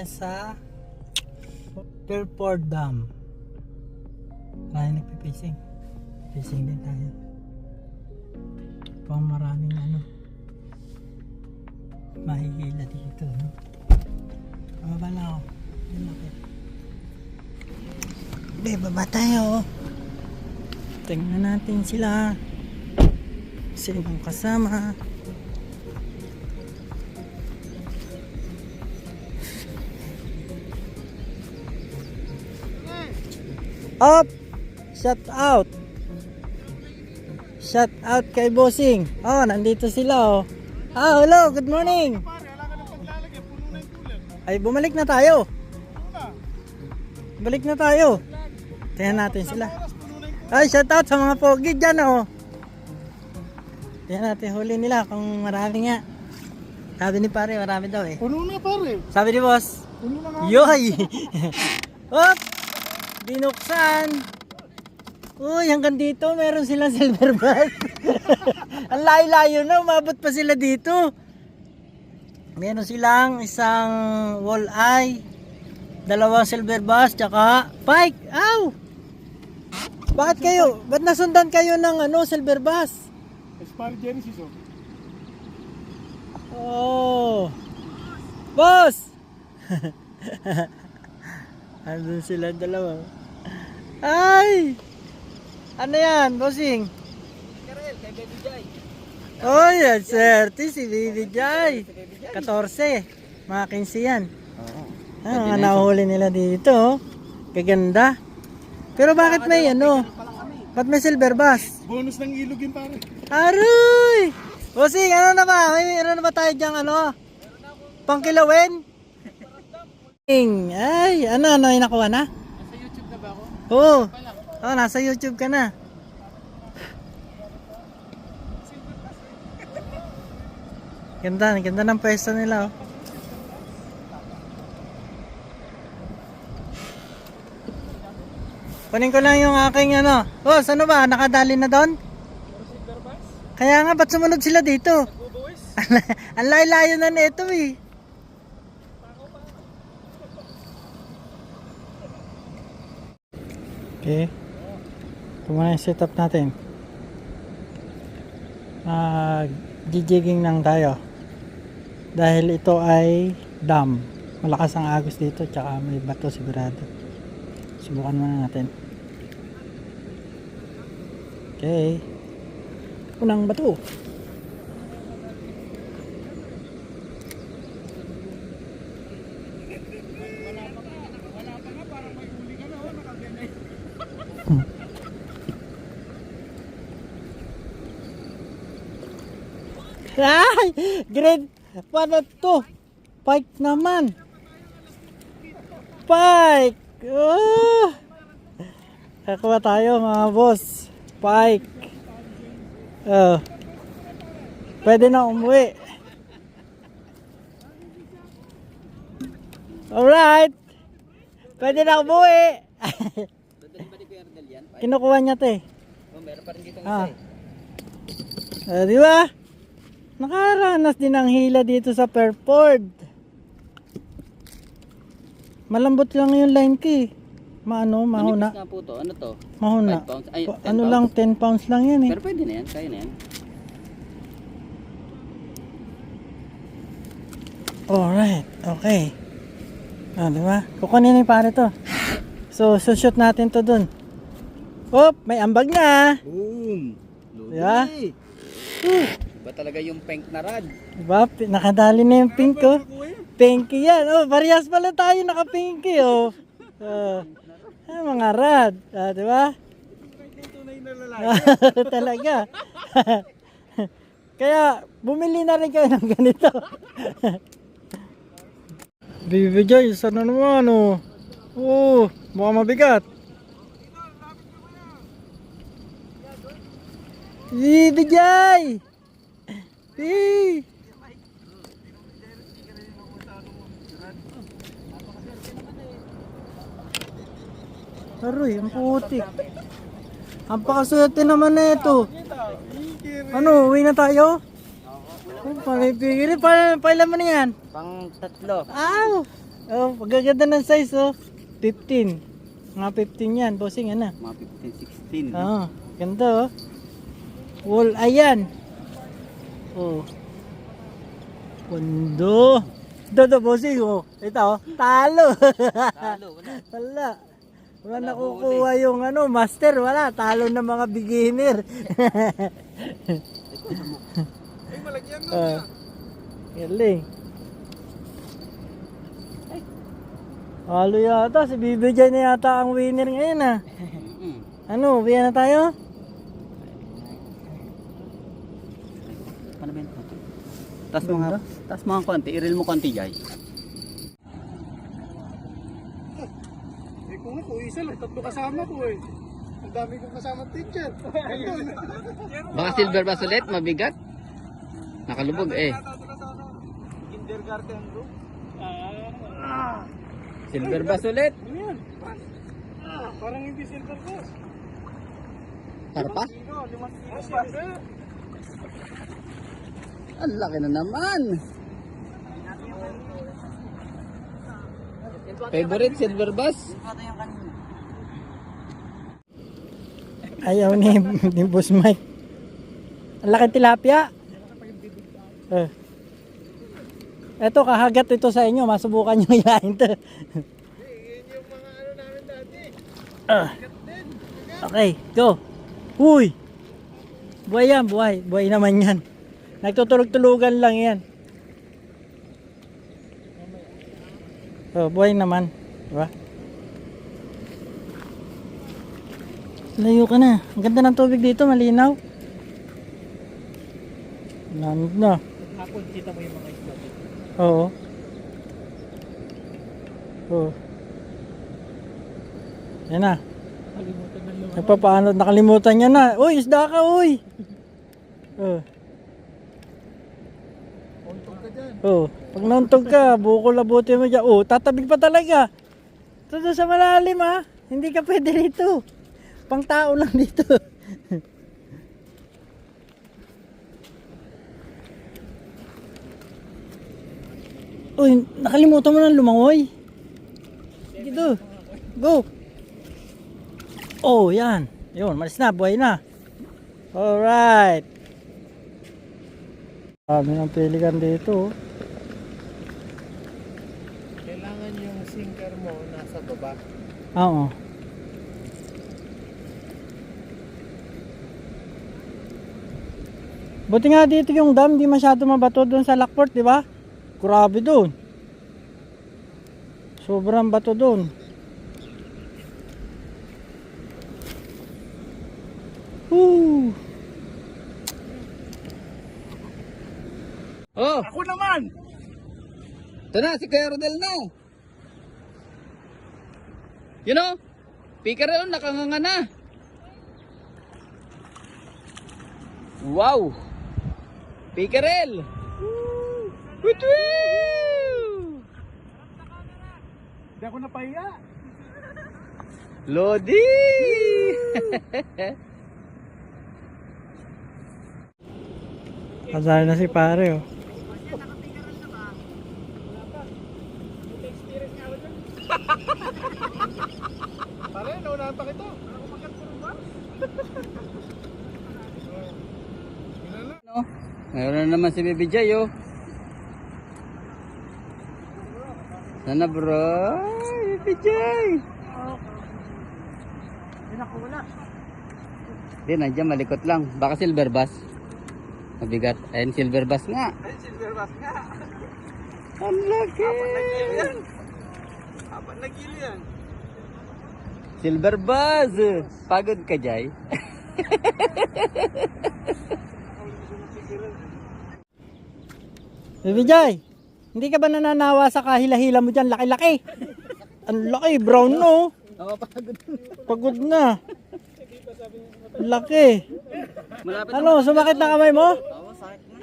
tayo sa Fairport Dam. Marami nagpipishing. Fishing din tayo. Pang maraming mahihila dito, no? Baba na ako. Baba tayo. Tingnan natin sila. Sinong kasama. Up! Shout out! Shout out kay Bossing. Oh, nandito sila, oh. Ah, hello, good morning. Ay, bumalik na tayo. Balik na tayo. Tingnan natin sila. Ay, shout out sa mga pogi dyan, oh. Tingnan natin huli nila kung marami nga. Sabi ni pare, marami daw eh. Puno na pare. Sabi ni boss. Puno na nga. Yoy! Hop! Binuksan. Uy, hanggang dito meron silang silver bass. Ang layo-layo na, umabot pa sila dito. Meron silang isang walleye, dalawang silver bass, tsaka pike. Ow! Bakit kayo? Ba't nasundan kayo ng silver bass? Expired Genesis, oh. Oh! Boss! Andun sila dalawa. Ay! Ano yan, bossing? Karel, kay Baby Jai. Oh, yan, swerte si Baby Jai. 14. Mga 15 yan. Oo. Ah, mga nahuli nila dito. Oh. Kaganda. Pero bakit may Ba't may silver bass? Bonus ng ilog yun pare. Aroy! Bossing, ano na ba? May meron na ba tayo dyang pangkilawin? Ay, ano yung nakuha na? Nasa YouTube na ba ako? Oo. Oh, nasa YouTube ka na. Ganda ng pwesto nila, oh. Kunin ko lang yung aking Boss, ano ba? Nakadali na doon? Kaya nga, ba't sumunod sila dito? Ang layo-layo na nito eh. Okay. Ito muna yung setup natin. Jijigging lang tayo. Dahil ito ay dam. Malakas ang agos dito, tsaka may bato sigurado. Subukan muna natin. Okay. Unang bato. Ay! Grade! Paano to? Pike naman! Pike! Oh! Kakuha tayo mga boss. Pike! Oh. Pwede na umuwi. Alright! Pwede na umuwi! Kinukuha niya to eh. Oh, meron pa rin dito Ah. Di ba? Nakaranas din ang hila dito sa Fairport. Malambot lang yung line ko eh. Mahuna. Manipis nga po to. Ano to? Mahuna. 5 pounds? Ay, 10 Ano pounds. lang, 10 pounds lang yan eh. Pero pwede na yan. Kaya na yan. Alright, okay. Di ba? Kukunin ni pare to. So, sushoot natin to dun. Hop, may ambag na. Boom! Diba? Ba talaga yung pink na rod? Diba? Nakadali na yung pink ko. Pinky yan. Oh, parehas pala tayo naka-pinky oh. Mga rad. Diba? Tunay na lalaki. Talaga. Kaya, bumili na rin kayo ng ganito. Baby Joy, sana naman oh. Oh, mukhang mabigat. Baby Joy! Hey! Aroy, ang putik. Ang pakaswerte naman na ito. Ano, uwi na tayo? Pangipigil. Pailan mo na yan? Pang tatlo. Aw! Oh, pagkaganda ng size oh. 15. Mga 15 yan, bossing ano. Mga 15, 16. Oo, ganda oh. Wall, ayan. Oh. Pundo. Dodo, bossing oh. Ito oh, talo. Talo, wala. Wala. Wala nakukuha yung ano, master, wala. Talo ng mga beginner. Ay, malagyan mo Ah. Galing. Halo yata, si BBJ na yata ang winner ngayon ah. Mm-mm. Ano, biya na tayo? Paano ba yun? Tas mga konti, iril mo konti jay. Eh kung ako, isa lang, tatlo kasama ko eh. Ang dami kong kasama teacher. Ayun. Baka silver bass ulit, mabigat. Nakalubog eh. Kindergarten bro. Silver bass ulit. Ano yan? Parang hindi silver cross. Para pa? Silver. Ang laki na naman. Favorite silver bass? Ayaw ni Boss Mike. Ang laki tilapia. Eto, kahagat ito sa inyo. Masubukan nyo ilahin to. Yun yung mga ano namin dati. Okay, go. Uy! Buhay yan, buhay. Buhay naman yan. Nagtutulog-tulugan lang yan. Oh, buhay naman. Diba? Layo ka na. Ang ganda ng tubig dito, malinaw. Lamig na. Hapon, kita mo yung mga isla. Oo. Oo. Yan na. Kalimutan na lang. Paano? Nakalimutan niya na. Uy, isda ka, uy! Oh. Untog ka dyan. Oh, pag nauntog ka, bukol labuti mo dyan. Oh, tatabig pa talaga. Ito doon sa malalim ha. Hindi ka pwede rito. Pang tao lang dito. Uy, nakalimutan mo ng lumangoy. Dito. Go. Oh, yan. Yun, malis na, buhay na. Alright. Dami ng pelikan dito. Kailangan yung sinker mo nasa baba. Oo. Buti nga dito yung dam, di masyado mabato doon sa Lockport, di ba? Grabe doon. Sobrang bato doon. Woo! Oh, Ako naman! ito na, si Kuya Rodel na. You know, Picarel, nakanganga na. Wow! Picarel! Hindi ako napahiya. Lodi! Kasali na si pare oh. Pare, naunahan pa kita. Ako magkaturo ba? No? Mayroon na naman si Baby Jay, oh. Sana bro, Baby Jay. Hindi nakawala. Hindi, nandiyan malikot lang. Baka silver bass. Mabigat. Ayun, silver bass nga. Ay, silver bass nga. Ang laki! Apat na kilo yan. Silver bass! Pagod ka, Jay? Baby Jay, hindi ka ba nananawa sa kahila-hila mo dyan? Laki-laki. Ang laki, brown no. Napapagod. Pagod na. Laki. Malapit Ano, sumakit na kamay mo? Oo, sakit na.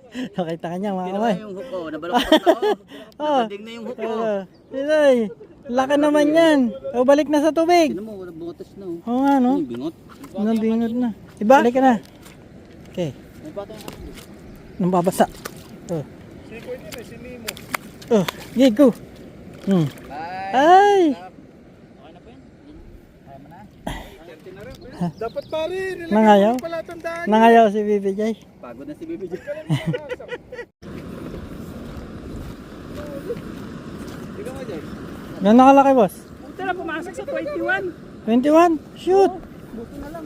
Nakita ka niya mga Tinawa kamay. yung hook ko. Nabalokot na ako. Ah. Nabading na yung hook ko. Inay, laki naman yan. O, balik na sa tubig. Tinan mo, walang bungotas na. Oh. Oo nga no. Ano yung bingot? Nabingot na. Diba? Balik ka na. Okay. May bato yung Nang babasa. Oh. Si Kuya din eh, si Nemo. Oh, okay, go. Ay! Dapat pare, Nangayaw? nilagay mo pala tandaan. Nangayaw si BBJ. Pagod na si Bibi J. Ikaw mo, Jay. Gano'n kalaki, boss? Punta na pumasok sa 21. 21? Shoot!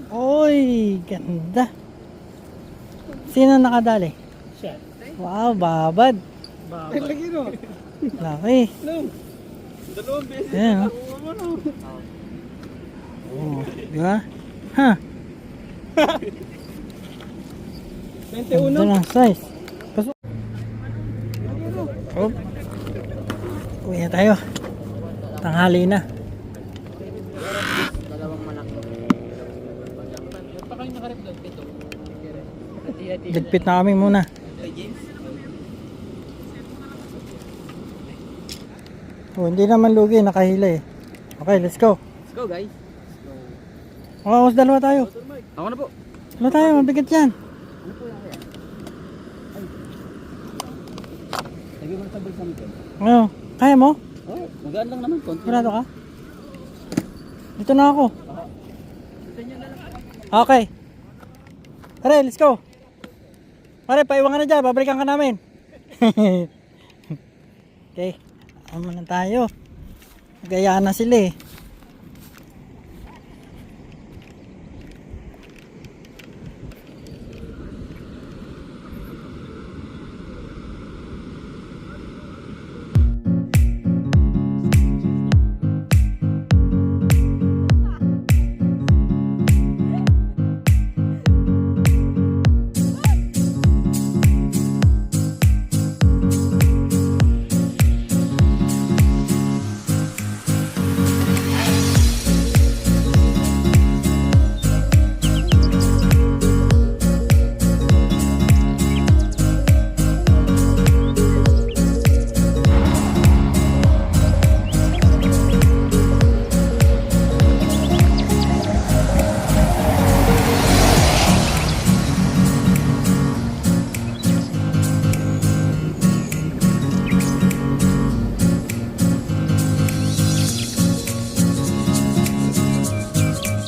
Uy, ganda. Sino nakadali? Siya. Wow, babad. Lagi no. Laki. No. Dalawang beses. Ayan, oh. Ano? Oh, di ba? Ha? 21. Ganda ng size. Pasok. Oh. Uwi na tayo. Tanghali na. Ligpit na kami muna. Oh, hindi naman lugi, nakahila eh. Okay, let's go. Let's go, guys. Oh, mas dalawa tayo. Ako na po. Dalawa tayo, mabigat yan. Lagi mo na sabay sa amin. Oh, kaya mo? Oh, magaan lang naman. Konti. Sigurado ka? Dito na ako. Okay. Tara, let's go. Pare, paiwan ka na dyan. Babalikan ka namin. Okay. Ano na tayo? Gayaan na sila eh.